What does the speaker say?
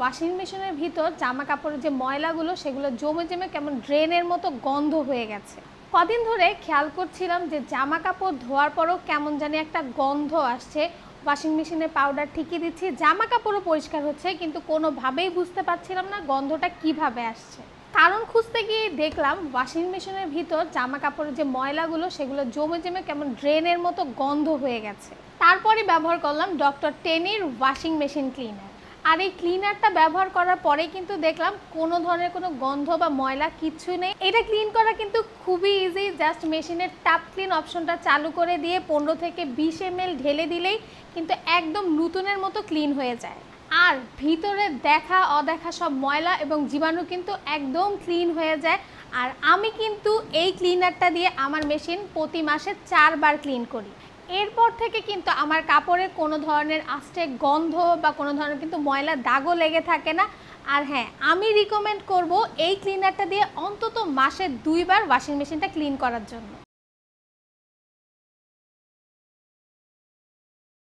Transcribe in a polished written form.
Washing মেশিনের ভিতর জামা কাপড়ের যে ময়লাগুলো সেগুলো জমে জমে কেমন ড্রেনের মতো গন্ধ হয়ে গেছে। কদিন ধরে খেয়াল করছিলাম যে জামা কাপড় ধোয়ার পরও কেমন জানি একটা গন্ধ আসছে। ওয়াশিং মেশিনে পাউডার ঠিকই দিচ্ছি, জামা কাপড়ও পরিষ্কার হচ্ছে, কিন্তু কোনোভাবেই বুঝতে পারছিলাম না গন্ধটা কিভাবে আসছে। কারণ খুঁজতে গিয়ে দেখলাম ওয়াশিং মেশিনের ভিতর জামা কাপড়ের যে ময়লাগুলো সেগুলো জমে জমে কেমন ড্রেনের মতো গন্ধ হয়ে গেছে। তারপরে ব্যবহার করলাম ডক্টর টেনির ওয়াশিং মেশিন ক্লিনার। আর এই ক্লিনারটা ব্যবহার করার পরে কিন্তু দেখলাম কোনো ধরনের কোনো গন্ধ বা ময়লা কিচ্ছু নেই। এটা ক্লিন করা কিন্তু খুবই ইজি। জাস্ট মেশিনের টাপ ক্লিন অপশনটা চালু করে দিয়ে 15 থেকে 20 ml ঢেলে দিলেই কিন্তু একদম নতুনের মতো ক্লিন হয়ে যায়। আর ভিতরে দেখা অদেখা সব ময়লা এবং জীবাণু কিন্তু একদম ক্লিন হয়ে যায়। আর আমি কিন্তু এই ক্লিনারটা দিয়ে আমার মেশিন প্রতি মাসে 4 বার ক্লিন করি। এরপর থেকে কিন্তু আমার কাপড়ে কোনো ধরনের আস্তে গন্ধ বা কোনো ধরনের কিন্তু ময়লা দাগও লেগে থাকে না। আর হ্যাঁ, আমি রিকমেন্ড করব এই ক্লিনারটা দিয়ে অন্তত মাসে 2 বার ওয়াশিং মেশিনটা ক্লিন করার জন্য।